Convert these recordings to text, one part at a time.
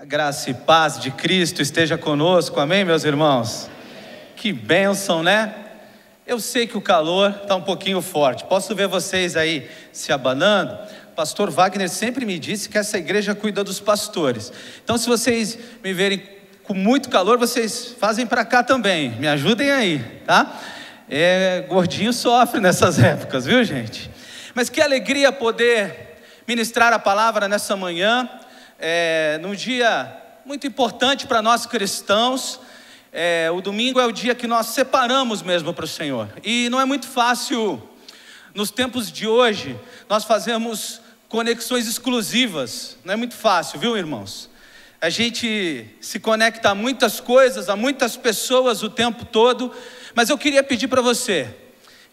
A graça e paz de Cristo esteja conosco, amém, meus irmãos? Que bênção, né? Eu sei que o calor está um pouquinho forte, posso ver vocês aí se abanando. O pastor Wagner sempre me disse que essa igreja cuida dos pastores. Então, se vocês me verem com muito calor, vocês fazem para cá também, me ajudem aí, tá? Gordinho sofre nessas épocas, viu, gente? Mas que alegria poder ministrar a palavra nessa manhã. Num dia muito importante para nós cristãos. O domingo é o dia que nós separamos mesmo para o Senhor, e não é muito fácil nos tempos de hoje nós fazemos conexões exclusivas, não é muito fácil, viu, irmãos? A gente se conecta a muitas coisas, a muitas pessoas o tempo todo, mas eu queria pedir para você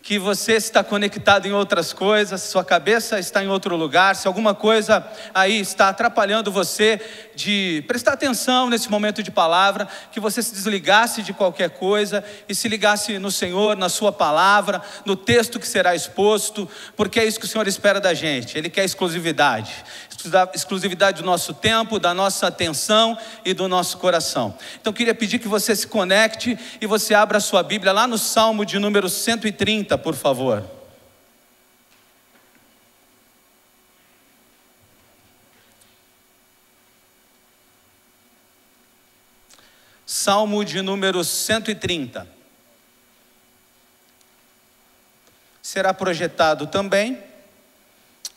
que você está conectado em outras coisas, sua cabeça está em outro lugar, se alguma coisa aí está atrapalhando você de prestar atenção nesse momento de palavra, que você se desligasse de qualquer coisa e se ligasse no Senhor, na sua palavra, no texto que será exposto, porque é isso que o Senhor espera da gente. Ele quer exclusividade do nosso tempo, da nossa atenção e do nosso coração. Então eu queria pedir que você se conecte e você abra a sua Bíblia lá no Salmo de número 130, por favor. Salmo de número 130. Será projetado também,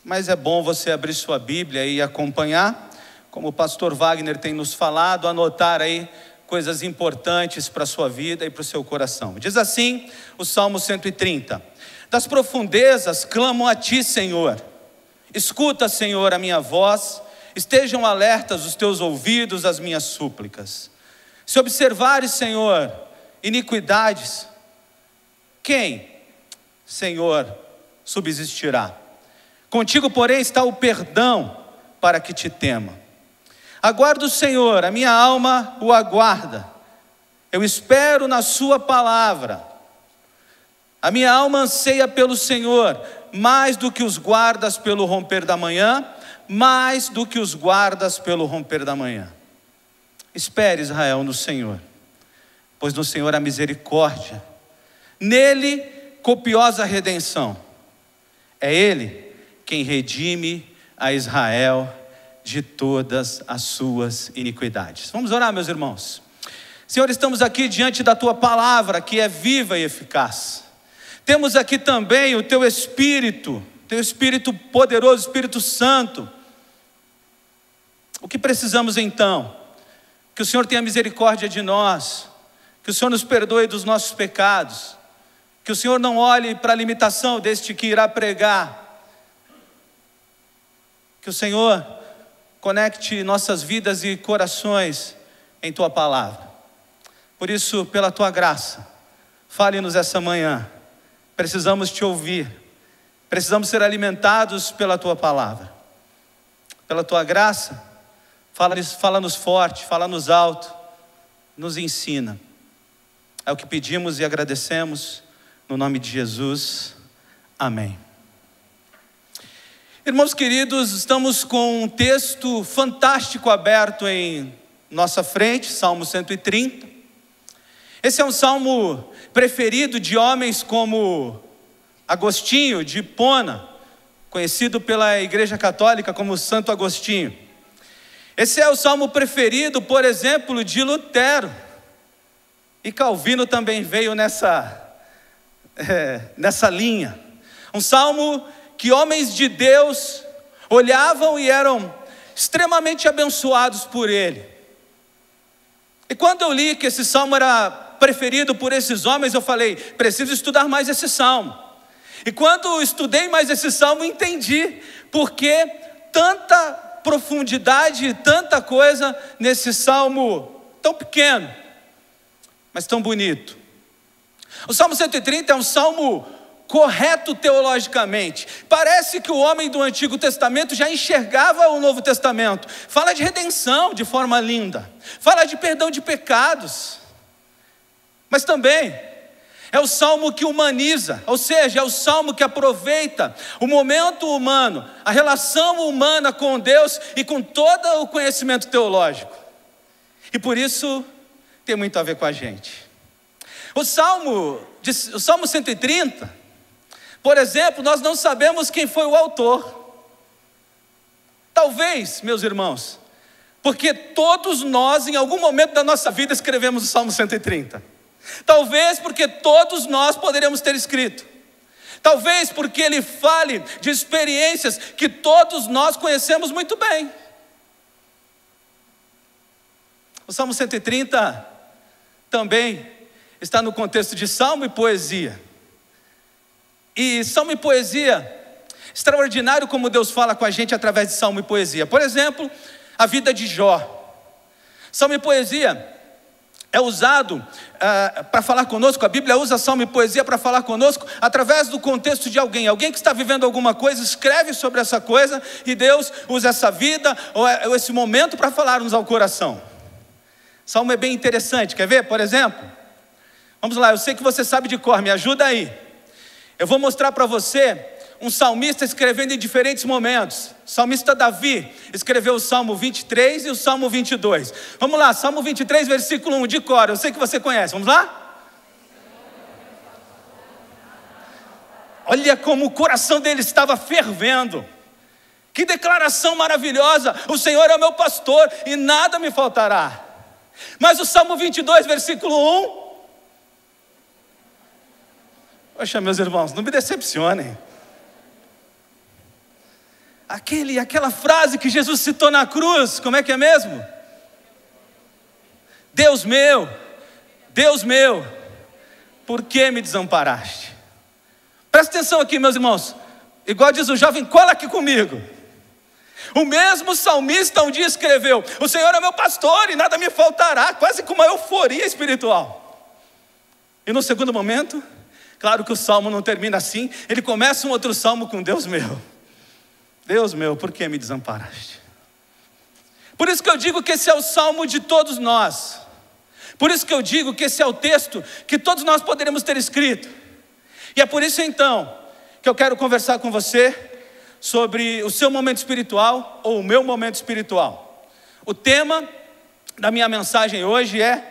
mas é bom você abrir sua Bíblia e acompanhar, como o pastor Wagner tem nos falado, anotar aí coisas importantes para a sua vida e para o seu coração. Diz assim o Salmo 130: das profundezas clamo a ti, Senhor. Escuta, Senhor, a minha voz, estejam alertas os teus ouvidos às minhas súplicas. Se observares, Senhor, iniquidades, quem, Senhor, subsistirá? Contigo, porém, está o perdão para que te tema. Aguardo o Senhor, a minha alma o aguarda. Eu espero na sua palavra. A minha alma anseia pelo Senhor, mais do que os guardas pelo romper da manhã, mais do que os guardas pelo romper da manhã. Espere, Israel, no Senhor, pois no Senhor há misericórdia, nele copiosa redenção. É Ele quem redime a Israel de todas as suas iniquidades. Vamos orar, meus irmãos. Senhor, estamos aqui diante da Tua palavra, que é viva e eficaz. Temos aqui também o Teu Espírito poderoso, Espírito Santo. O que precisamos então? Que o Senhor tenha misericórdia de nós, que o Senhor nos perdoe dos nossos pecados, que o Senhor não olhe para a limitação deste que irá pregar, que o Senhor conecte nossas vidas e corações em Tua palavra. Por isso, pela Tua graça, fale-nos essa manhã. Precisamos Te ouvir, precisamos ser alimentados pela Tua palavra. Pela Tua graça, fala-nos forte, fala-nos alto, nos ensina. É o que pedimos e agradecemos, no nome de Jesus, amém. Irmãos queridos, estamos com um texto fantástico aberto em nossa frente, Salmo 130. Esse é um salmo preferido de homens como Agostinho de Hipona, conhecido pela Igreja Católica como Santo Agostinho. Esse é o salmo preferido, por exemplo, de Lutero. E Calvino também veio nessa linha. Um salmo que homens de Deus olhavam e eram extremamente abençoados por ele. E quando eu li que esse salmo era preferido por esses homens, eu falei, preciso estudar mais esse salmo. E quando estudei mais esse salmo, entendi por que tanta profundidade, tanta coisa nesse salmo tão pequeno, mas tão bonito. O Salmo 130 é um salmo correto teologicamente. Parece que o homem do Antigo Testamento já enxergava o Novo Testamento. Fala de redenção de forma linda, fala de perdão de pecados, mas também É o salmo que humaniza, ou seja, é o salmo que aproveita o momento humano, a relação humana com Deus e com todo o conhecimento teológico. E por isso tem muito a ver com a gente. O Salmo 130, por exemplo, nós não sabemos quem foi o autor. Talvez, meus irmãos, porque todos nós, em algum momento da nossa vida, escrevemos o Salmo 130. Talvez porque todos nós poderíamos ter escrito. Talvez porque ele fale de experiências que todos nós conhecemos muito bem. O Salmo 130 também está no contexto de salmo e poesia. E salmo e poesia, extraordinário como Deus fala com a gente através de salmo e poesia. Por exemplo, a vida de Jó. Salmo e poesia é usado para falar conosco. A Bíblia usa salmo e poesia para falar conosco através do contexto de alguém que está vivendo alguma coisa, escreve sobre essa coisa, e Deus usa essa vida ou esse momento para falar-nos ao coração. Salmo é bem interessante, quer ver? Por exemplo, vamos lá, eu sei que você sabe de cor, me ajuda aí. Eu vou mostrar para você um salmista escrevendo em diferentes momentos. O salmista Davi escreveu o Salmo 23 e o Salmo 22. Vamos lá, Salmo 23, versículo 1, de cor, eu sei que você conhece, vamos lá? Olha como o coração dele estava fervendo. Que declaração maravilhosa: o Senhor é o meu pastor e nada me faltará. Mas o Salmo 22, versículo 1... Poxa, meus irmãos, não me decepcionem. Aquela frase que Jesus citou na cruz, como é que é mesmo? Deus meu, por que me desamparaste? Presta atenção aqui, meus irmãos. Igual diz o jovem, cola aqui comigo. O mesmo salmista um dia escreveu: o Senhor é meu pastor e nada me faltará, quase com uma euforia espiritual. E no segundo momento, claro que o salmo não termina assim, ele começa um outro salmo com Deus meu, por que me desamparaste? Por isso que eu digo que esse é o salmo de todos nós. Por isso que eu digo que esse é o texto que todos nós poderíamos ter escrito. E é por isso então que eu quero conversar com você sobre o seu momento espiritual ou o meu momento espiritual. O tema da minha mensagem hoje é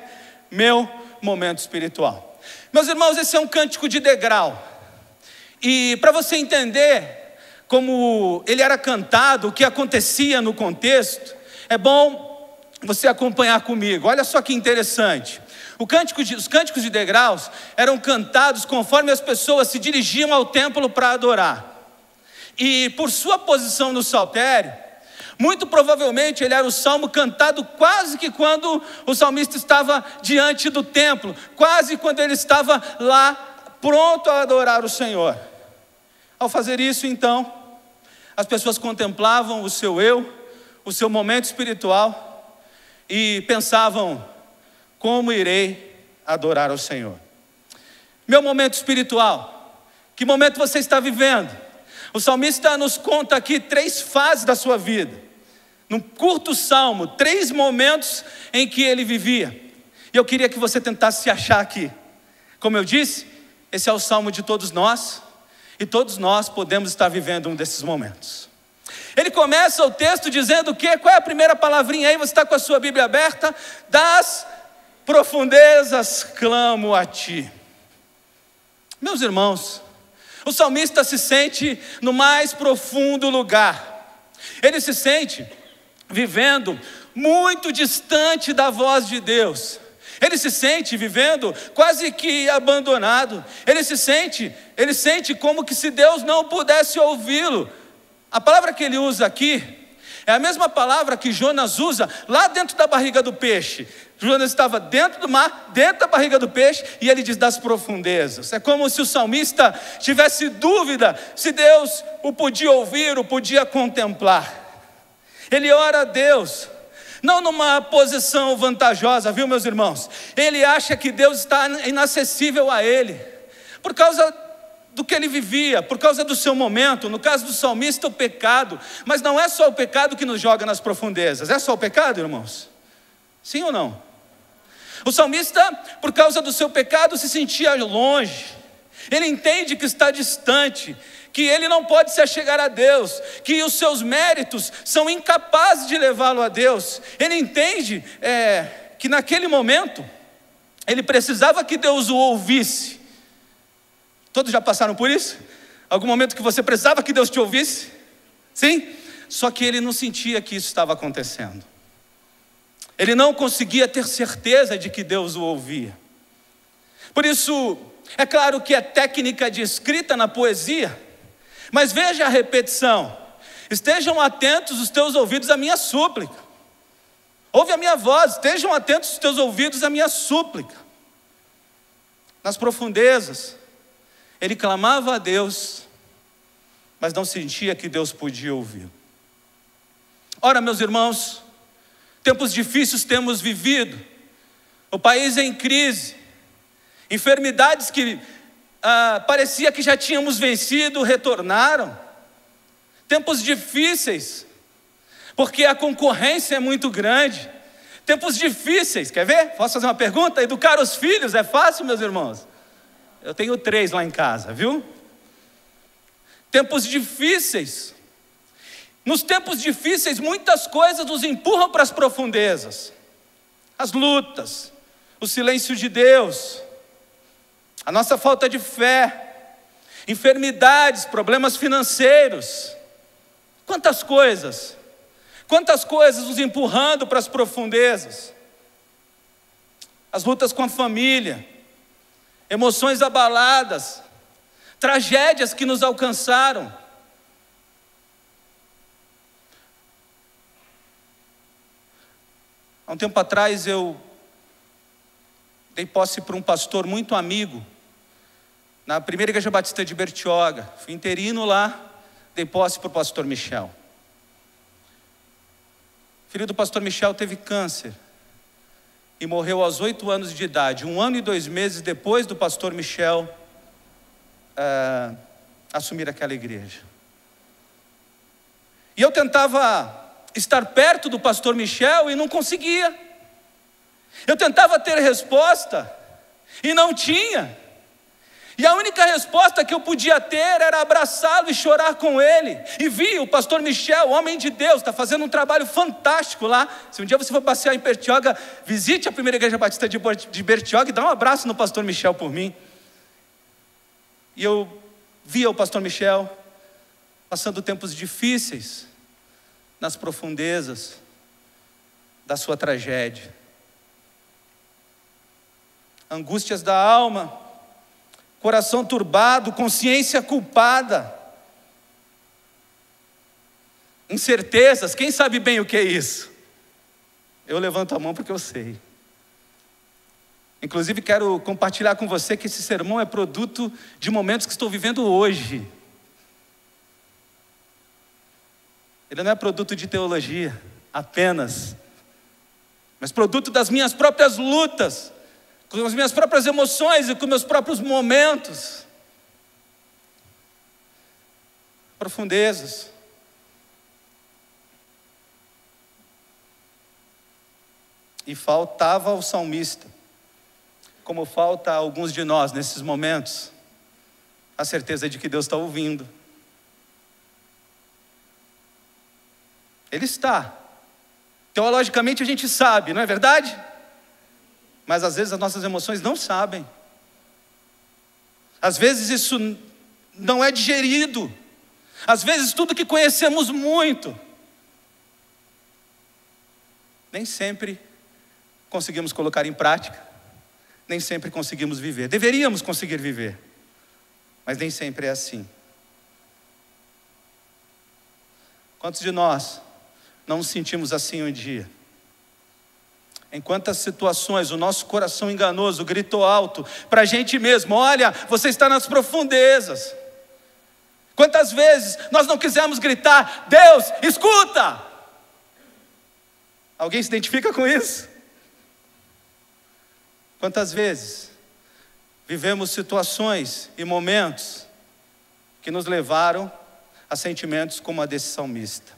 meu momento espiritual. Meus irmãos, esse é um cântico de degrau. E para você entender como ele era cantado, o que acontecia no contexto, é bom você acompanhar comigo. Olha só que interessante. Os cânticos de degraus eram cantados conforme as pessoas se dirigiam ao templo para adorar. E por sua posição no saltério, muito provavelmente ele era o salmo cantado quase que quando o salmista estava diante do templo, quase quando ele estava lá pronto a adorar o Senhor. Ao fazer isso, então, as pessoas contemplavam o seu eu, o seu momento espiritual e pensavam: como irei adorar ao Senhor? Meu momento espiritual, que momento você está vivendo? O salmista nos conta aqui 3 fases da sua vida. Num curto salmo, 3 momentos em que ele vivia. E eu queria que você tentasse se achar aqui. Como eu disse, esse é o salmo de todos nós. E todos nós podemos estar vivendo um desses momentos. Ele começa o texto dizendo o quê? Qual é a primeira palavrinha aí? Você está com a sua Bíblia aberta? Das profundezas clamo a ti. Meus irmãos, o salmista se sente no mais profundo lugar. Ele se sente vivendo muito distante da voz de Deus. Ele se sente vivendo quase que abandonado. Ele sente como que se Deus não pudesse ouvi-lo. A palavra que ele usa aqui é a mesma palavra que Jonas usa lá dentro da barriga do peixe. Jonas estava dentro do mar, dentro da barriga do peixe, e ele diz das profundezas. É como se o salmista tivesse dúvida se Deus o podia ouvir, o podia contemplar. Ele ora a Deus, não numa posição vantajosa, viu, meus irmãos? Ele acha que Deus está inacessível a ele, por causa do que ele vivia, por causa do seu momento. No caso do salmista, o pecado. Mas não é só o pecado que nos joga nas profundezas. É só o pecado, irmãos? Sim ou não? O salmista, por causa do seu pecado, se sentia longe. Ele entende que está distante, que ele não pode se achegar a Deus, que os seus méritos são incapazes de levá-lo a Deus. Ele entende que naquele momento, ele precisava que Deus o ouvisse. Todos já passaram por isso? Algum momento que você precisava que Deus te ouvisse? Sim? Só que ele não sentia que isso estava acontecendo. Ele não conseguia ter certeza de que Deus o ouvia. Por isso, é claro que é técnica de escrita na poesia, mas veja a repetição. Estejam atentos os teus ouvidos à minha súplica. Ouve a minha voz, estejam atentos os teus ouvidos à minha súplica. Nas profundezas, ele clamava a Deus, mas não sentia que Deus podia ouvir. Ora, meus irmãos, tempos difíceis temos vivido, o país é em crise, enfermidades que parecia que já tínhamos vencido, retornaram. Tempos difíceis, porque a concorrência é muito grande. Tempos difíceis, quer ver? Posso fazer uma pergunta? Educar os filhos é fácil, meus irmãos? Eu tenho 3 lá em casa, viu? Tempos difíceis. Nos tempos difíceis, muitas coisas nos empurram para as profundezas. As lutas, o silêncio de Deus, a nossa falta de fé, enfermidades, problemas financeiros. Quantas coisas nos empurrando para as profundezas. As lutas com a família, emoções abaladas, tragédias que nos alcançaram. Há um tempo atrás eu dei posse para um pastor muito amigo, na primeira igreja batista de Bertioga. Fui interino lá, dei posse para o pastor Michel. O filho do pastor Michel teve câncer e morreu aos 8 anos de idade, 1 ano e 2 meses depois do pastor Michel assumir aquela igreja. E eu tentava estar perto do pastor Michel e não conseguia. Eu tentava ter resposta e não tinha. E a única resposta que eu podia ter era abraçá-lo e chorar com ele. E vi o pastor Michel, homem de Deus, está fazendo um trabalho fantástico lá. Se um dia você for passear em Bertioga, visite a primeira igreja batista de Bertioga e dá um abraço no pastor Michel por mim. E eu via o pastor Michel passando tempos difíceis, nas profundezas da sua tragédia. Angústias da alma, coração turbado, consciência culpada, incertezas. Quem sabe bem o que é isso? Eu levanto a mão porque eu sei. Inclusive quero compartilhar com você que esse sermão é produto de momentos que estou vivendo hoje. Ele não é produto de teologia apenas, mas produto das minhas próprias lutas, com as minhas próprias emoções e com meus próprios momentos. Profundezas. E faltava ao salmista, como falta a alguns de nós nesses momentos, a certeza de que Deus está ouvindo. Ele está. Teologicamente a gente sabe, não é verdade? Mas às vezes as nossas emoções não sabem. Às vezes isso não é digerido. Às vezes tudo que conhecemos muito, nem sempre conseguimos colocar em prática, nem sempre conseguimos viver. Deveríamos conseguir viver, mas nem sempre é assim. Quantos de nós não nos sentimos assim um dia? Em quantas situações o nosso coração enganoso gritou alto para a gente mesmo: olha, você está nas profundezas. Quantas vezes nós não quisemos gritar: Deus, escuta! Alguém se identifica com isso? Quantas vezes vivemos situações e momentos que nos levaram a sentimentos como a desse salmista?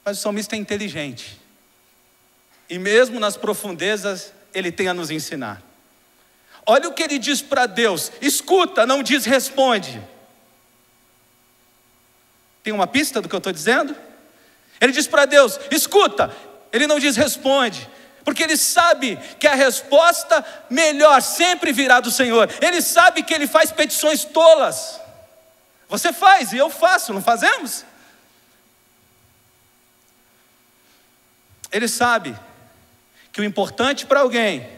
Mas o salmista é inteligente. E mesmo nas profundezas, ele tem a nos ensinar. Olha o que ele diz para Deus: escuta, não diz responde. Tem uma pista do que eu estou dizendo? Ele diz para Deus: escuta, ele não diz responde. Porque ele sabe que a resposta melhor sempre virá do Senhor. Ele sabe que ele faz petições tolas. Você faz e eu faço, não fazemos? Ele sabe que o importante para alguém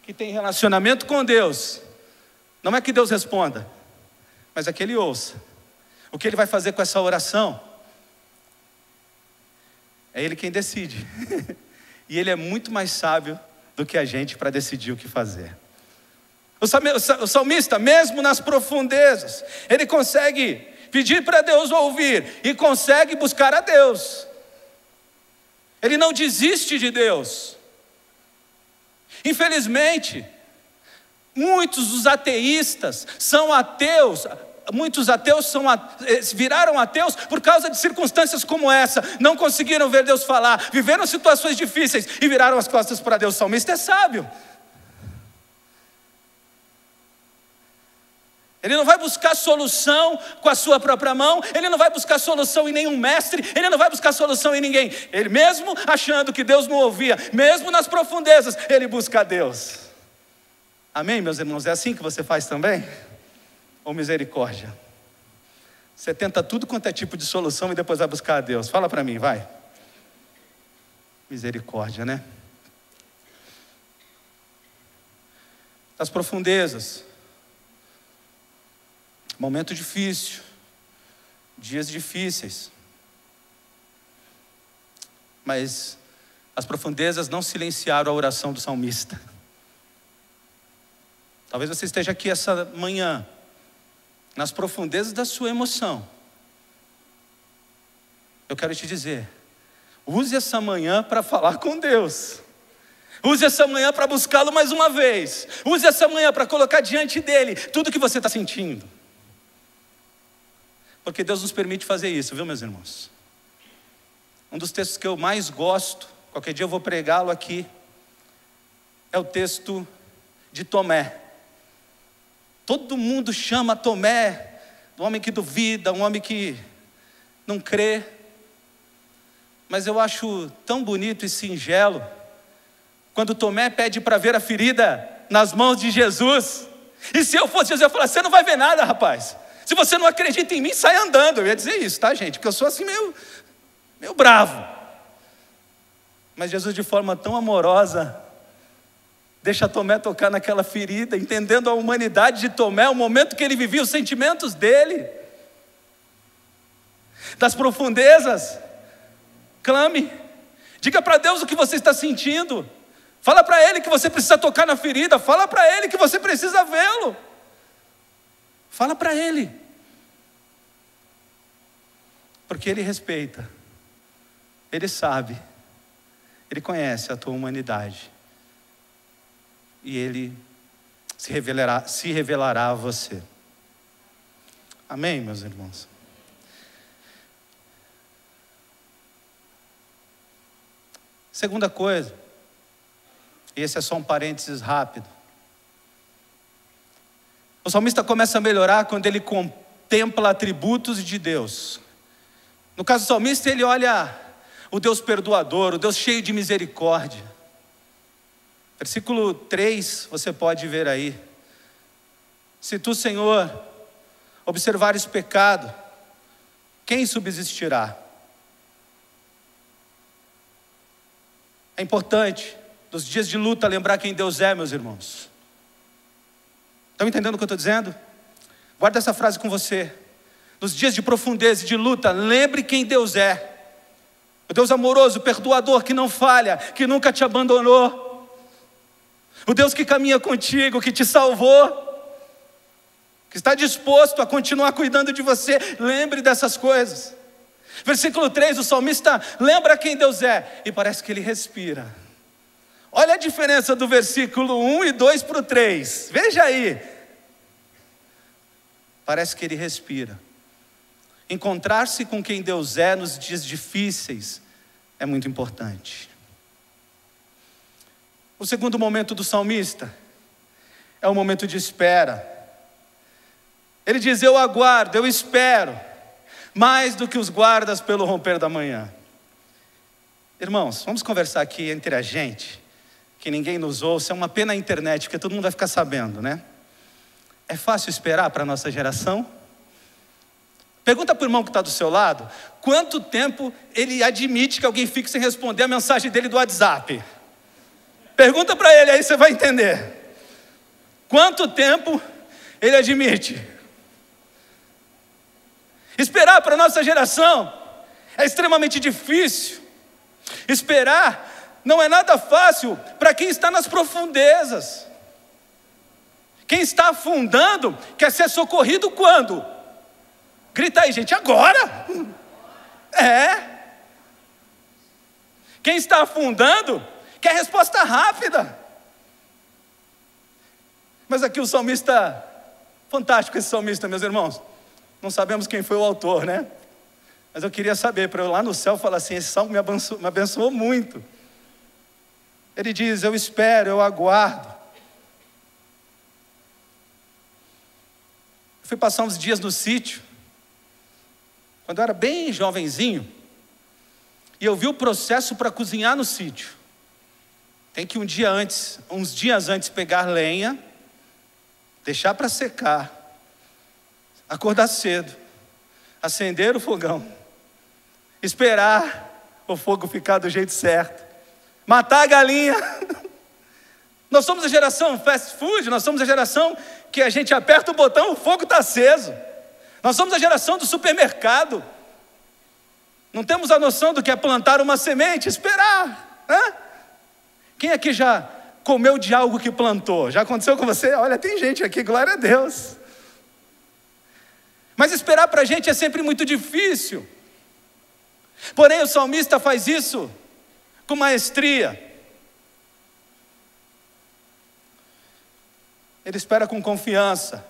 que tem relacionamento com Deus não é que Deus responda, mas é que ele ouça. O que ele vai fazer com essa oração é ele quem decide. E ele é muito mais sábio do que a gente para decidir o que fazer. O salmista, mesmo nas profundezas, ele consegue pedir para Deus ouvir e consegue buscar a Deus. Ele não desiste de Deus. Infelizmente, muitos dos ateístas são ateus. Muitos ateus viraram ateus por causa de circunstâncias como essa. Não conseguiram ver Deus falar, viveram situações difíceis e viraram as costas para Deus. O salmista é sábio. Ele não vai buscar solução com a sua própria mão. Ele não vai buscar solução em nenhum mestre. Ele não vai buscar solução em ninguém. Ele mesmo achando que Deus não ouvia, mesmo nas profundezas, ele busca a Deus. Amém, meus irmãos? É assim que você faz também? Ou misericórdia? Você tenta tudo quanto é tipo de solução e depois vai buscar a Deus. Fala para mim, vai. Misericórdia, né? Das profundezas. Momento difícil. Dias difíceis. Mas as profundezas não silenciaram a oração do salmista. Talvez você esteja aqui essa manhã nas profundezas da sua emoção. Eu quero te dizer, use essa manhã para falar com Deus. Use essa manhã para buscá-lo mais uma vez. Use essa manhã para colocar diante dele tudo que você está sentindo. Porque Deus nos permite fazer isso, viu, meus irmãos? Um dos textos que eu mais gosto, qualquer dia eu vou pregá-lo aqui, é o texto de Tomé. Todo mundo chama Tomé, um homem que duvida, um homem que não crê. Mas eu acho tão bonito e singelo, quando Tomé pede para ver a ferida nas mãos de Jesus. E se eu fosse Jesus, eu ia falar: você não vai ver nada, rapaz. Se você não acredita em mim, sai andando. Eu ia dizer isso, tá, gente? Porque eu sou assim meio bravo. Mas Jesus, de forma tão amorosa, deixa Tomé tocar naquela ferida, entendendo a humanidade de Tomé, o momento que ele vivia, os sentimentos dele. Das profundezas, clame. Diga para Deus o que você está sentindo. Fala para Ele que você precisa tocar na ferida. Fala para Ele que você precisa vê-lo. Fala para Ele. Porque Ele respeita. Ele sabe. Ele conhece a tua humanidade. E Ele se revelará a você. Amém, meus irmãos? Segunda coisa, e esse é só um parênteses rápido. O salmista começa a melhorar quando ele contempla atributos de Deus. No caso do salmista, ele olha o Deus perdoador, o Deus cheio de misericórdia. Versículo 3, você pode ver aí. Se tu, Senhor, observares pecado, quem subsistirá? É importante, nos dias de luta, lembrar quem Deus é, meus irmãos. Estão entendendo o que eu estou dizendo? Guarda essa frase com você. Nos dias de profundeza e de luta, lembre quem Deus é. O Deus amoroso, perdoador, que não falha, que nunca te abandonou. O Deus que caminha contigo, que te salvou, que está disposto a continuar cuidando de você. Lembre dessas coisas. Versículo 3, o salmista lembra quem Deus é, e parece que ele respira. Olha a diferença do versículo 1 e 2 para o 3, veja aí. Parece que ele respira. Encontrar-se com quem Deus é nos dias difíceis é muito importante. O segundo momento do salmista é o momento de espera. Ele diz: eu aguardo, eu espero, mais do que os guardas pelo romper da manhã. Irmãos, vamos conversar aqui entre a gente, que ninguém nos ouça. É uma pena a internet, porque todo mundo vai ficar sabendo, né? É fácil esperar para a nossa geração? Pergunta para o irmão que está do seu lado, quanto tempo ele admite que alguém fique sem responder a mensagem dele do WhatsApp? Pergunta para ele, aí você vai entender. Quanto tempo ele admite? Esperar para a nossa geração é extremamente difícil. Esperar não é nada fácil para quem está nas profundezas. Quem está afundando quer ser socorrido quando? Grita aí, gente, agora! É. Quem está afundando quer resposta rápida. Mas aqui o salmista, fantástico esse salmista, meus irmãos. Não sabemos quem foi o autor, né? Mas eu queria saber, para eu lá no céu falar assim: esse salmo me abençoou muito. Ele diz: eu espero, eu aguardo. Eu fui passar uns dias no sítio, quando eu era bem jovenzinho, e eu vi o processo para cozinhar no sítio. Tem que uns dias antes pegar lenha, deixar para secar, acordar cedo, acender o fogão, esperar o fogo ficar do jeito certo, matar a galinha. Nós somos a geração fast food, nós somos a geração que a gente aperta o botão, o fogo está aceso. Nós somos a geração do supermercado. Não temos a noção do que é plantar uma semente, esperar, né? Quem aqui já comeu de algo que plantou? Já aconteceu com você? Olha, tem gente aqui, glória a Deus. Mas esperar para a gente é sempre muito difícil. Porém, o salmista faz isso com maestria. Ele espera com confiança.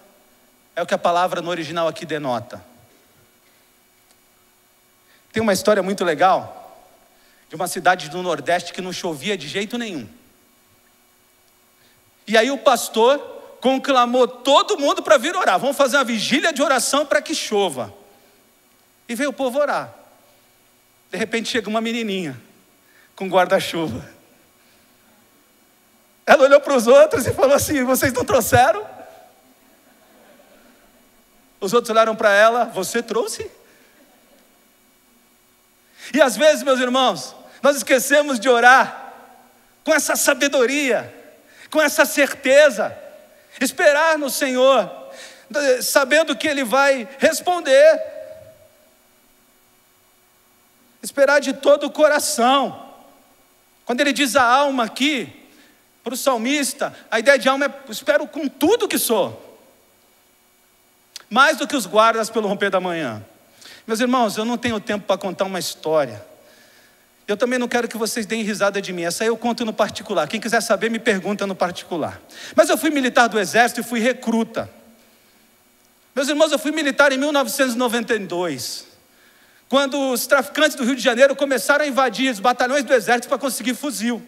É o que a palavra no original aqui denota. Tem uma história muito legal de uma cidade do Nordeste que não chovia de jeito nenhum. E aí o pastor conclamou todo mundo para vir orar. Vamos fazer uma vigília de oração para que chova. E veio o povo orar. De repente chega uma menininha com guarda-chuva. Ela olhou para os outros e falou assim: vocês não trouxeram? Os outros olharam para ela: você trouxe? E às vezes, meus irmãos, nós esquecemos de orar com essa sabedoria, com essa certeza, esperar no Senhor, sabendo que Ele vai responder, esperar de todo o coração. Quando ele diz a alma aqui, para o salmista, a ideia de alma é: espero com tudo que sou, mais do que os guardas pelo romper da manhã. Meus irmãos, eu não tenho tempo para contar uma história. Eu também não quero que vocês deem risada de mim. Essa aí eu conto no particular. Quem quiser saber, me pergunta no particular. Mas eu fui militar do exército e fui recruta. Meus irmãos, eu fui militar em 1992. Quando os traficantes do Rio de Janeiro começaram a invadir os batalhões do exército para conseguir fuzil.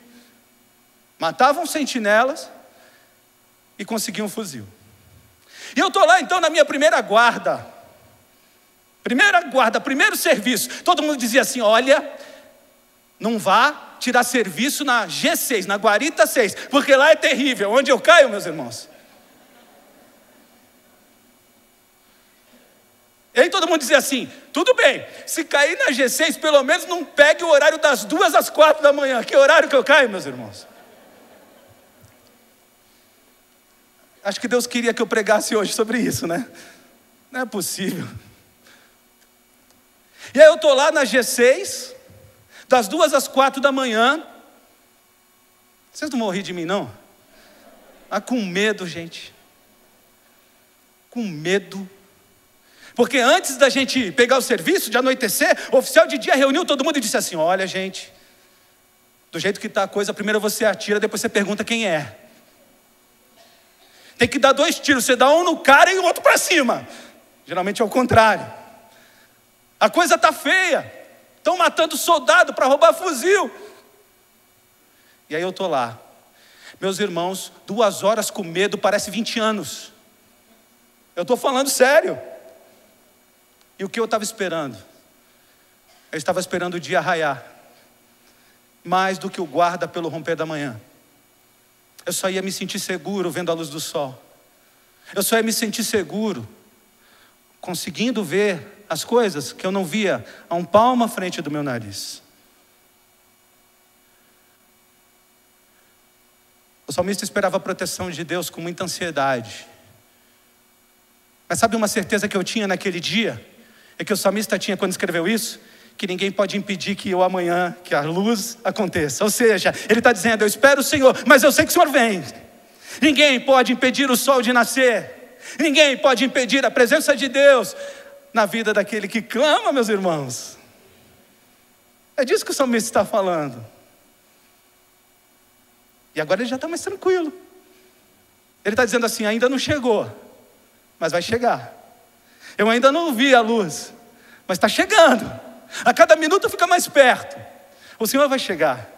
Matavam sentinelas e conseguiam fuzil. E eu estou lá então na minha primeira guarda. Primeiro serviço. Todo mundo dizia assim: olha, não vá tirar serviço na G6, na Guarita 6, porque lá é terrível. Onde eu caio, meus irmãos? E aí todo mundo dizia assim: tudo bem, se cair na G6, pelo menos não pegue o horário das 2 às 4 da manhã. Que horário que eu caio, meus irmãos? Acho que Deus queria que eu pregasse hoje sobre isso, né? Não é possível. E aí eu estou lá na G6, das 2 às 4 da manhã. Vocês não vão rir de mim, não? Ah, com medo, gente. Com medo. Porque antes da gente pegar o serviço, de anoitecer, o oficial de dia reuniu todo mundo e disse assim: olha, gente, do jeito que está a coisa, primeiro você atira, depois você pergunta quem é. Tem que dar 2 tiros, você dá um no cara e o outro para cima. Geralmente é o contrário. A coisa está feia. Estão matando soldado para roubar fuzil. E aí eu estou lá. Meus irmãos, 2 horas com medo parece 20 anos. Eu estou falando sério. E o que eu estava esperando? Eu estava esperando o dia raiar. Mais do que o guarda pelo romper da manhã. Eu só ia me sentir seguro vendo a luz do sol. Eu só ia me sentir seguro conseguindo ver as coisas que eu não via a um palmo à frente do meu nariz. O salmista esperava a proteção de Deus com muita ansiedade. Mas sabe uma certeza que eu tinha naquele dia? É que o salmista tinha quando escreveu isso? Que ninguém pode impedir que eu amanhã, que a luz aconteça. Ou seja, ele está dizendo, eu espero o Senhor, mas eu sei que o Senhor vem. Ninguém pode impedir o sol de nascer. Ninguém pode impedir a presença de Deus na vida daquele que clama, meus irmãos. É disso que o salmista está falando. E agora ele já está mais tranquilo. Ele está dizendo assim, ainda não chegou, mas vai chegar. Eu ainda não vi a luz, mas está chegando. A cada minuto fica mais perto. O Senhor vai chegar.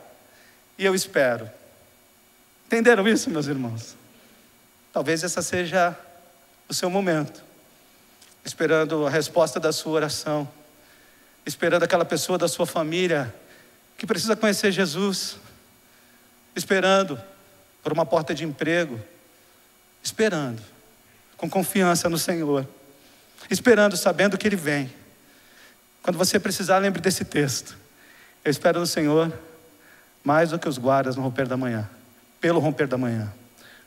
E eu espero. Entenderam isso, meus irmãos? Talvez essa seja o seu momento. Esperando a resposta da sua oração. Esperando aquela pessoa da sua família que precisa conhecer Jesus. Esperando por uma porta de emprego. Esperando com confiança no Senhor. Esperando, sabendo que Ele vem. Quando você precisar, lembre desse texto. Eu espero no Senhor mais do que os guardas no romper da manhã. Pelo romper da manhã.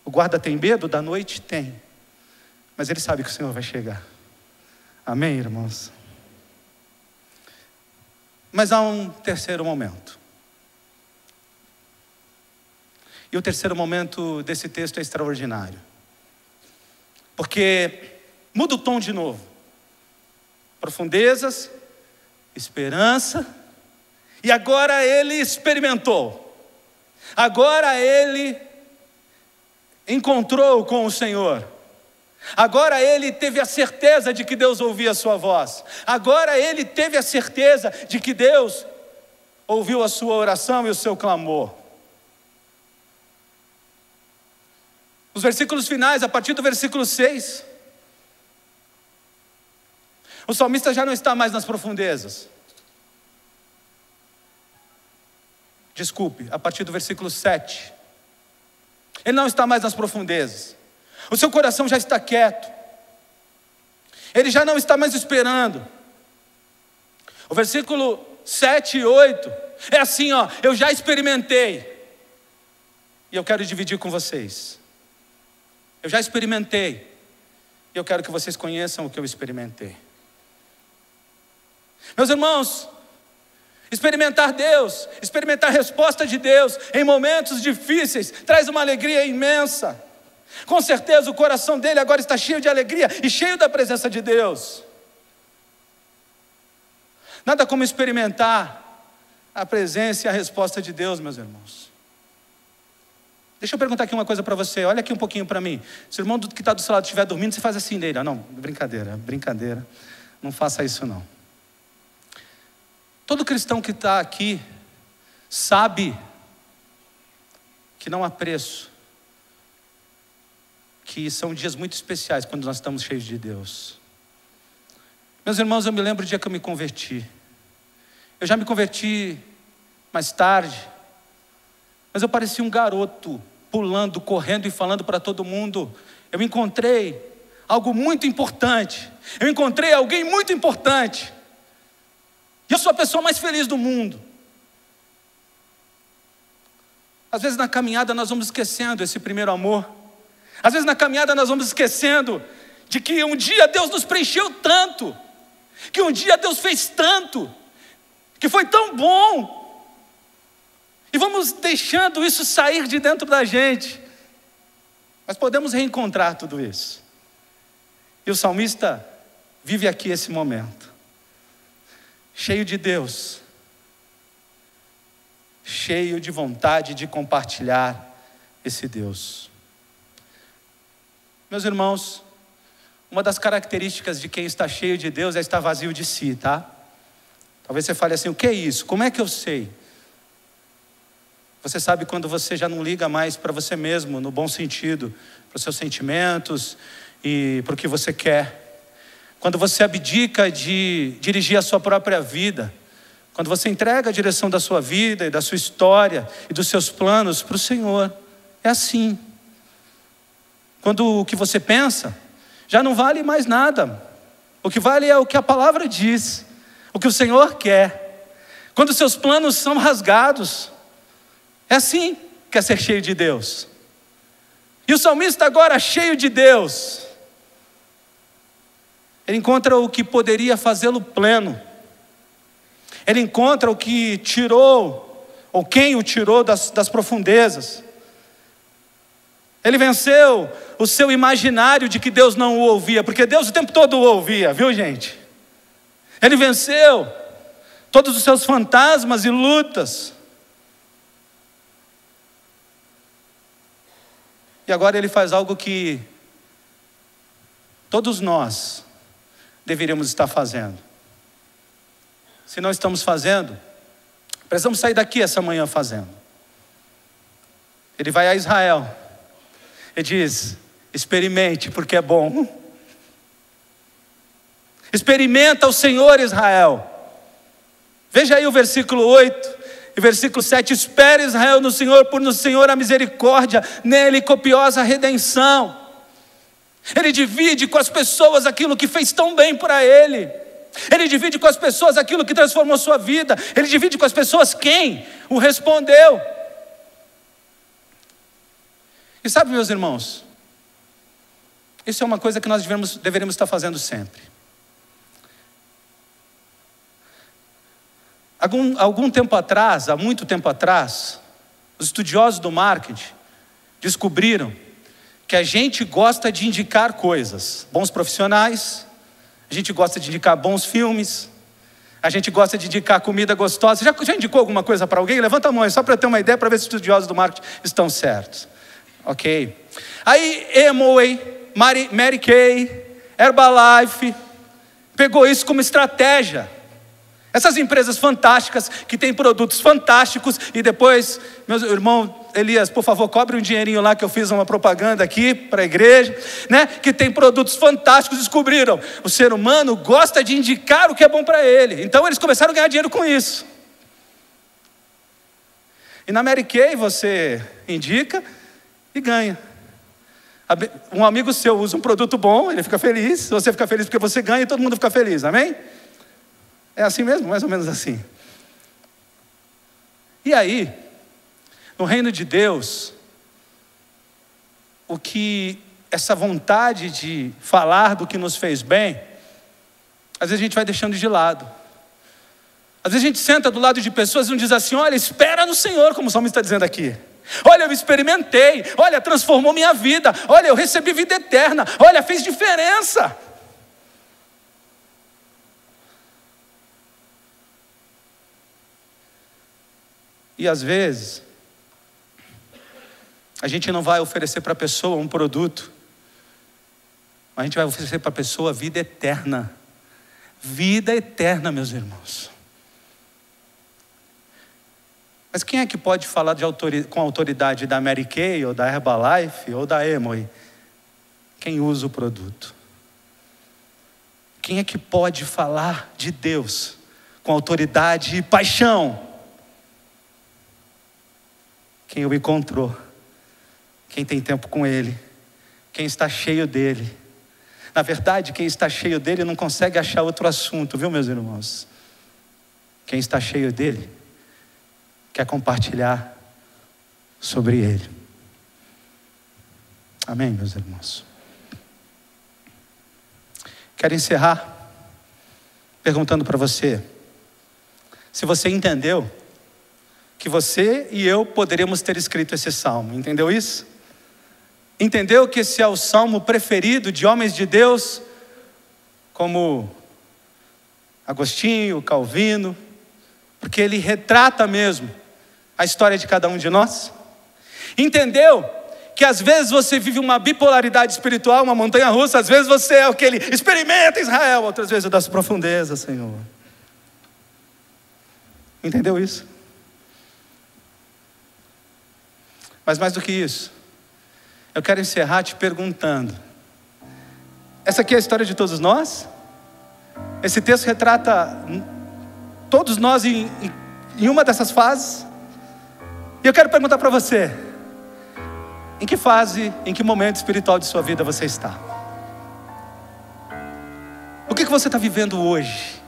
O guarda tem medo da noite? Tem. Mas ele sabe que o Senhor vai chegar. Amém, irmãos? Mas há um terceiro momento. E o terceiro momento desse texto é extraordinário. Porque muda o tom de novo. Profundezas, esperança, e agora ele experimentou. Agora ele encontrou com o Senhor. Agora ele teve a certeza de que Deus ouvia a sua voz. Agora ele teve a certeza de que Deus ouviu a sua oração e o seu clamor. Os versículos finais, a partir do versículo 6, o salmista já não está mais nas profundezas. Desculpe, a partir do versículo 7. Ele não está mais nas profundezas. O seu coração já está quieto. Ele já não está mais esperando. O versículo 7 e 8 é assim, ó, eu já experimentei. E eu quero dividir com vocês. Eu já experimentei. E eu quero que vocês conheçam o que eu experimentei. Meus irmãos, experimentar Deus, experimentar a resposta de Deus em momentos difíceis, traz uma alegria imensa. Com certeza o coração dele agora está cheio de alegria e cheio da presença de Deus. Nada como experimentar a presença e a resposta de Deus, meus irmãos. Deixa eu perguntar aqui uma coisa para você, olha aqui um pouquinho para mim. Se o irmão que está do seu lado estiver dormindo, você faz assim nele. Não, brincadeira, não faça isso não. Todo cristão que está aqui sabe que não há preço, que são dias muito especiais quando nós estamos cheios de Deus. Meus irmãos, eu me lembro do dia que eu me converti. Eu já me converti mais tarde, mas eu parecia um garoto, pulando, correndo e falando para todo mundo. Eu encontrei algo muito importante. Eu encontrei alguém muito importante. E eu sou a pessoa mais feliz do mundo. Às vezes na caminhada nós vamos esquecendo esse primeiro amor. Às vezes na caminhada nós vamos esquecendo de que um dia Deus nos preencheu tanto, que um dia Deus fez tanto, que foi tão bom. E vamos deixando isso sair de dentro da gente. Mas podemos reencontrar tudo isso. E o salmista vive aqui esse momento. Cheio de Deus, cheio de vontade de compartilhar esse Deus. Meus irmãos, uma das características de quem está cheio de Deus é estar vazio de si, tá? Talvez você fale assim: o que é isso? Como é que eu sei? Você sabe quando você já não liga mais para você mesmo, no bom sentido, para os seus sentimentos e para o que você quer. Quando você abdica de dirigir a sua própria vida. Quando você entrega a direção da sua vida e da sua história e dos seus planos para o Senhor. É assim. Quando o que você pensa já não vale mais nada. O que vale é o que a palavra diz, o que o Senhor quer. Quando os seus planos são rasgados, é assim que é ser cheio de Deus. E o salmista agora, cheio de Deus, ele encontra o que poderia fazê-lo pleno. Ele encontra o que tirou, ou quem o tirou das profundezas. Ele venceu o seu imaginário de que Deus não o ouvia, porque Deus o tempo todo o ouvia, viu, gente? Ele venceu todos os seus fantasmas e lutas. E agora ele faz algo que todos nós deveríamos estar fazendo. Se não estamos fazendo, precisamos sair daqui essa manhã fazendo. Ele vai a Israel. Ele diz: experimente, porque é bom. Experimenta o Senhor, Israel. Veja aí o versículo 8 e versículo 7. Espere, Israel, no Senhor, por no Senhor a misericórdia, nele copiosa redenção. Ele divide com as pessoas aquilo que fez tão bem para ele. Ele divide com as pessoas aquilo que transformou sua vida. Ele divide com as pessoas quem o respondeu. E sabe, meus irmãos, isso é uma coisa que nós deveríamos estar fazendo sempre. Algum tempo atrás, há muito tempo atrás, os estudiosos do marketing descobriram que a gente gosta de indicar coisas, bons profissionais, a gente gosta de indicar bons filmes, a gente gosta de indicar comida gostosa. Já indicou alguma coisa para alguém? Levanta a mão, só para eu ter uma ideia, para ver se os estudiosos do marketing estão certos. Ok. Aí Amway, Mary Kay, Herbalife, pegou isso como estratégia. Essas empresas fantásticas, que têm produtos fantásticos, e depois, meu irmão Elias, por favor, cobre um dinheirinho lá que eu fiz uma propaganda aqui para a igreja, né? Que tem produtos fantásticos, descobriram. O ser humano gosta de indicar o que é bom para ele. Então eles começaram a ganhar dinheiro com isso. E na Mary Kay você indica e ganha. Um amigo seu usa um produto bom, ele fica feliz, você fica feliz porque você ganha e todo mundo fica feliz, amém? É assim mesmo? Mais ou menos assim. E aí, no reino de Deus, o que essa vontade de falar do que nos fez bem, às vezes a gente vai deixando de lado. Às vezes a gente senta do lado de pessoas e não diz assim: olha, espera no Senhor, como o salmista está dizendo aqui. Olha, eu experimentei, olha, transformou minha vida, olha, eu recebi vida eterna, olha, fez diferença. E às vezes, a gente não vai oferecer para a pessoa um produto, mas a gente vai oferecer para a pessoa vida eterna. Vida eterna, meus irmãos. Mas quem é que pode falar com autoridade da Mary Kay, ou da Herbalife, ou da Amway? Quem usa o produto. Quem é que pode falar de Deus com autoridade e paixão? Quem o encontrou, quem tem tempo com Ele, quem está cheio dEle. Na verdade, quem está cheio dEle não consegue achar outro assunto, viu, meus irmãos? Quem está cheio dEle quer compartilhar sobre Ele. Amém, meus irmãos? Quero encerrar perguntando para você, se você entendeu que você e eu poderíamos ter escrito esse salmo. Entendeu isso? Entendeu que esse é o salmo preferido de homens de Deus, como Agostinho, Calvino, porque ele retrata mesmo a história de cada um de nós? Entendeu que às vezes você vive uma bipolaridade espiritual, uma montanha russa? Às vezes você é aquele, experimenta Israel, outras vezes das profundezas, Senhor. Entendeu isso? Mas mais do que isso, eu quero encerrar te perguntando: essa aqui é a história de todos nós? Esse texto retrata todos nós em uma dessas fases? E eu quero perguntar para você: em que fase, em que momento espiritual de sua vida você está? O que você está vivendo hoje?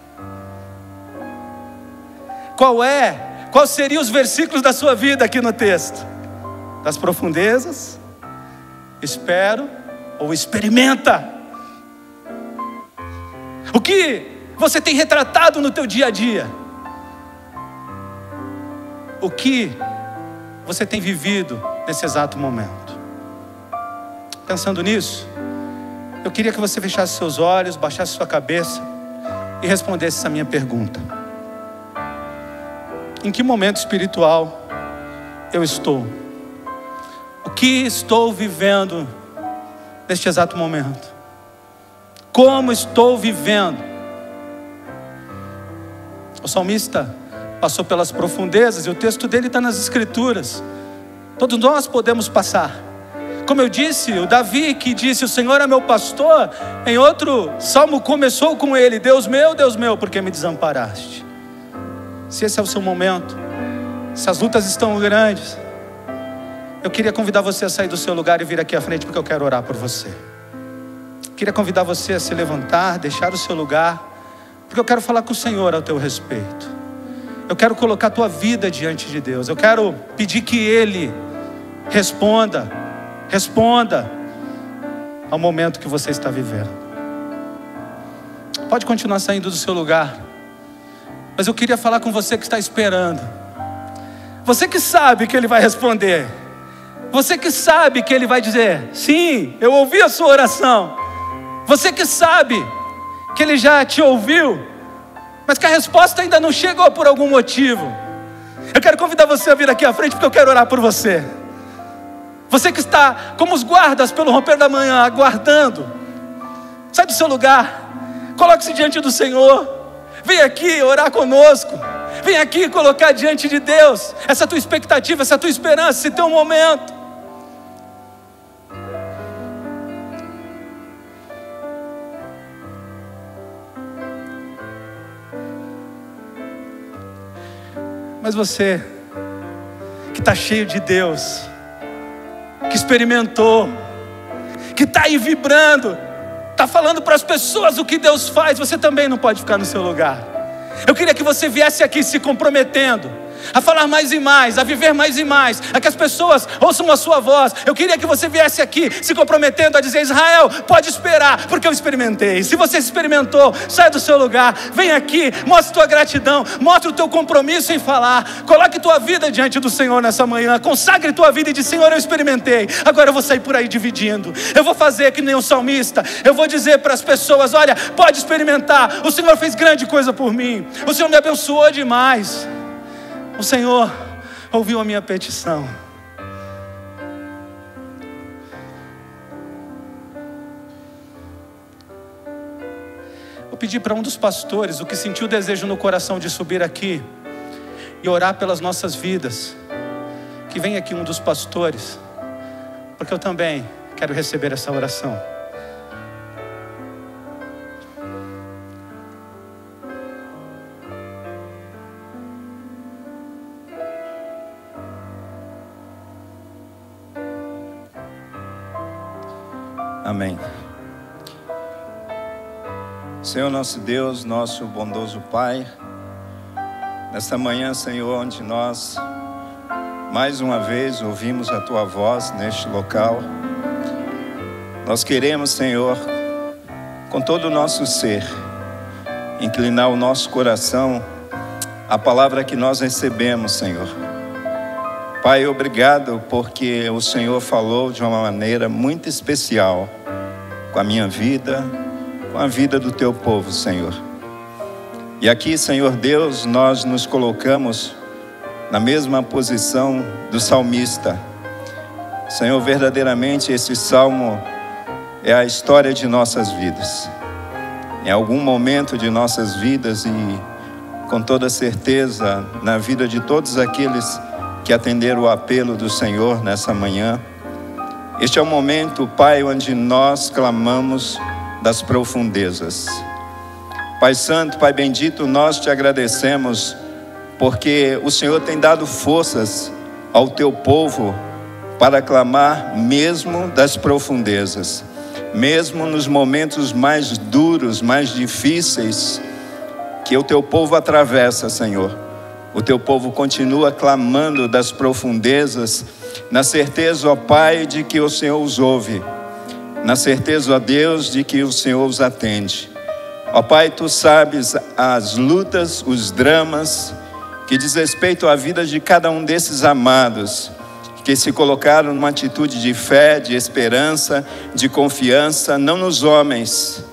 Quais seriam os versículos da sua vida aqui no texto? Das profundezas, espero ou experimenta? O que você tem retratado no teu dia a dia? O que você tem vivido nesse exato momento? Pensando nisso, eu queria que você fechasse seus olhos, baixasse sua cabeça e respondesse essa minha pergunta: em que momento espiritual eu estou? O que estou vivendo neste exato momento? Como estou vivendo? O salmista passou pelas profundezas e o texto dele está nas escrituras. Todos nós podemos passar. Como eu disse, o Davi que disse: o Senhor é meu pastor, em outro salmo começou com ele: Deus meu, por que me desamparaste? Se esse é o seu momento, se as lutas estão grandes, eu queria convidar você a sair do seu lugar e vir aqui à frente, porque eu quero orar por você. Queria convidar você a se levantar, deixar o seu lugar, porque eu quero falar com o Senhor ao teu respeito. Eu quero colocar a tua vida diante de Deus. Eu quero pedir que Ele responda ao momento que você está vivendo. Pode continuar saindo do seu lugar, mas eu queria falar com você que está esperando. Você que sabe que Ele vai responder. Você que sabe que Ele vai dizer: sim, eu ouvi a sua oração. Você que sabe que Ele já te ouviu, mas que a resposta ainda não chegou por algum motivo. Eu quero convidar você a vir aqui à frente, porque eu quero orar por você. Você que está como os guardas pelo romper da manhã, aguardando, sai do seu lugar, coloque-se diante do Senhor. Vem aqui orar conosco. Vem aqui colocar diante de Deus essa tua expectativa, essa tua esperança, esse teu momento. Mas você que está cheio de Deus, que experimentou, que está aí vibrando, está falando para as pessoas o que Deus faz, você também não pode ficar no seu lugar. Eu queria que você viesse aqui se comprometendo a falar mais e mais, a viver mais e mais, a que as pessoas ouçam a sua voz. Eu queria que você viesse aqui se comprometendo a dizer: Israel, pode esperar, porque eu experimentei. Se você experimentou, sai do seu lugar, vem aqui, mostra tua gratidão, mostra o teu compromisso em falar. Coloque tua vida diante do Senhor nessa manhã, consagre tua vida e diz: Senhor, eu experimentei, agora eu vou sair por aí dividindo. Eu vou fazer que nem um salmista, eu vou dizer para as pessoas: olha, pode experimentar, o Senhor fez grande coisa por mim, o Senhor me abençoou demais. O Senhor ouviu a minha petição. Vou pedir para um dos pastores, o que sentiu desejo no coração de subir aqui e orar pelas nossas vidas, que venha aqui um dos pastores, porque eu também quero receber essa oração. Amém. Senhor nosso Deus, nosso bondoso Pai, nesta manhã, Senhor, onde nós mais uma vez ouvimos a Tua voz neste local, nós queremos, Senhor, com todo o nosso ser, inclinar o nosso coração à palavra que nós recebemos, Senhor. Pai, obrigado porque o Senhor falou de uma maneira muito especial com a minha vida, com a vida do Teu povo, Senhor. E aqui, Senhor Deus, nós nos colocamos na mesma posição do salmista. Senhor, verdadeiramente esse salmo é a história de nossas vidas. Em algum momento de nossas vidas e com toda certeza na vida de todos aqueles que atenderam o apelo do Senhor nessa manhã. Este é o momento, Pai, onde nós clamamos das profundezas. Pai Santo, Pai bendito, nós te agradecemos porque o Senhor tem dado forças ao teu povo para clamar mesmo das profundezas, mesmo nos momentos mais duros, mais difíceis que o teu povo atravessa, Senhor. O teu povo continua clamando das profundezas, na certeza, ó Pai, de que o Senhor os ouve, na certeza, ó Deus, de que o Senhor os atende. Ó Pai, tu sabes as lutas, os dramas que diz respeito à vida de cada um desses amados, que se colocaram numa atitude de fé, de esperança, de confiança, não nos homens,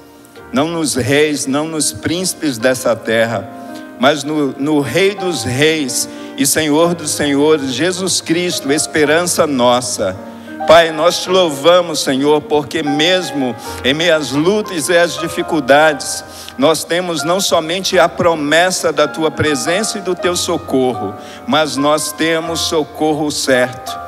não nos reis, não nos príncipes dessa terra, mas no Rei dos Reis e Senhor dos Senhores, Jesus Cristo, esperança nossa. Pai, nós te louvamos, Senhor, porque mesmo em meio às lutas e às dificuldades, nós temos não somente a promessa da tua presença e do teu socorro, mas nós temos socorro certo.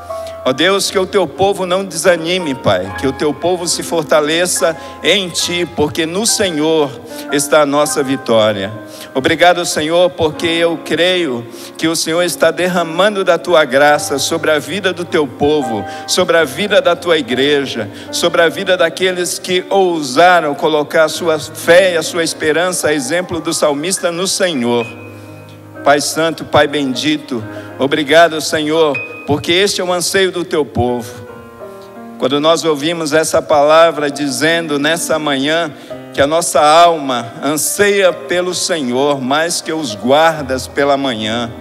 Ó Deus, que o teu povo não desanime, Pai, que o teu povo se fortaleça em ti, porque no Senhor está a nossa vitória. Obrigado, Senhor, porque eu creio que o Senhor está derramando da tua graça sobre a vida do teu povo, sobre a vida da tua igreja, sobre a vida daqueles que ousaram colocar a sua fé e a sua esperança, a exemplo do salmista, no Senhor. Pai Santo, Pai bendito, obrigado, Senhor, porque este é o anseio do teu povo. Quando nós ouvimos essa palavra dizendo nessa manhã que a nossa alma anseia pelo Senhor mais que os guardas pela manhã,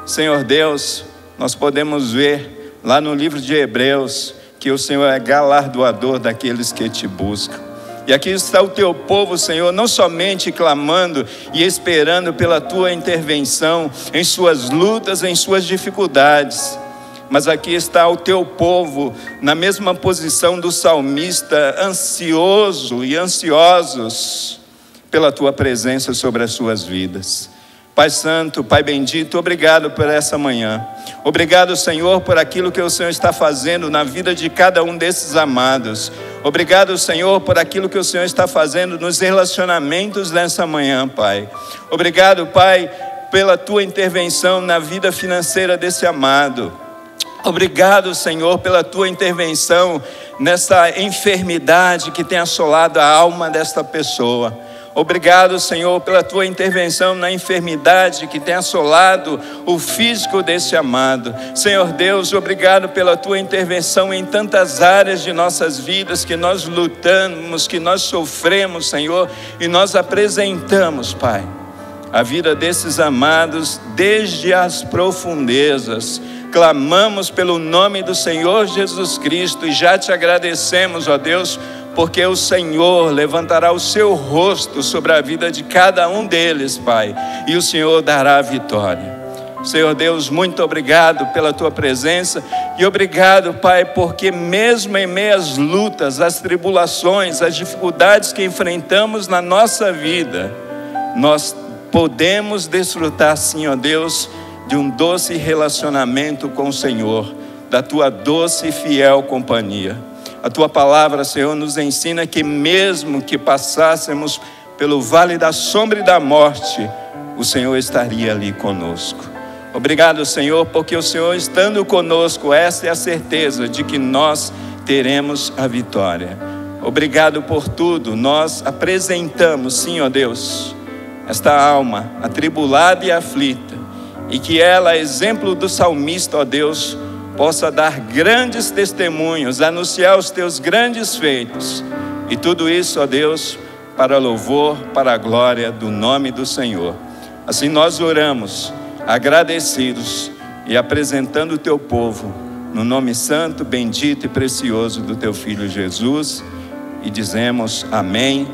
Senhor Deus, nós podemos ver lá no livro de Hebreus que o Senhor é galardoador daqueles que te buscam. E aqui está o teu povo, Senhor, não somente clamando e esperando pela tua intervenção em suas lutas, em suas dificuldades, mas aqui está o teu povo na mesma posição do salmista, ansioso e ansiosos pela tua presença sobre as suas vidas. Pai Santo, Pai bendito, obrigado por essa manhã. Obrigado, Senhor, por aquilo que o Senhor está fazendo na vida de cada um desses amados. Obrigado, Senhor, por aquilo que o Senhor está fazendo nos relacionamentos nessa manhã, Pai. Obrigado, Pai, pela tua intervenção na vida financeira desse amado. Obrigado, Senhor, pela tua intervenção nessa enfermidade que tem assolado a alma desta pessoa. Obrigado, Senhor, pela tua intervenção na enfermidade que tem assolado o físico desse amado. Senhor Deus, obrigado pela tua intervenção em tantas áreas de nossas vidas que nós lutamos, que nós sofremos, Senhor, e nós apresentamos, Pai, a vida desses amados desde as profundezas. Clamamos pelo nome do Senhor Jesus Cristo e já te agradecemos, ó Deus, porque o Senhor levantará o seu rosto sobre a vida de cada um deles, Pai, e o Senhor dará a vitória. Senhor Deus, muito obrigado pela tua presença e obrigado, Pai, porque mesmo em meio às lutas, às tribulações, às dificuldades que enfrentamos na nossa vida, nós podemos desfrutar, sim, ó Deus, de um doce relacionamento com o Senhor, da tua doce e fiel companhia. A tua palavra, Senhor, nos ensina que mesmo que passássemos pelo vale da sombra e da morte, o Senhor estaria ali conosco. Obrigado, Senhor, porque o Senhor estando conosco, essa é a certeza de que nós teremos a vitória. Obrigado por tudo. Nós apresentamos, sim, ó Deus, esta alma atribulada e aflita, e que ela, exemplo do salmista, ó Deus, possa dar grandes testemunhos, anunciar os teus grandes feitos. E tudo isso, ó Deus, para louvor, para a glória do nome do Senhor. Assim nós oramos, agradecidos e apresentando o teu povo, no nome santo, bendito e precioso do teu Filho Jesus. E dizemos amém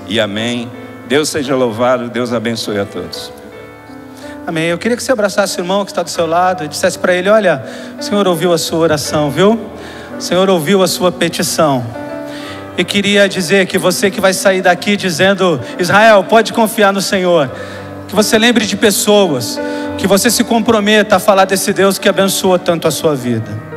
e amém. Deus seja louvado, Deus abençoe a todos. Amém. Eu queria que você abraçasse o irmão que está do seu lado e dissesse para ele: olha, o Senhor ouviu a sua oração, viu? O Senhor ouviu a sua petição. E queria dizer que você que vai sair daqui dizendo: Israel, pode confiar no Senhor. que você lembre de pessoas, que você se comprometa a falar desse Deus que abençoa tanto a sua vida.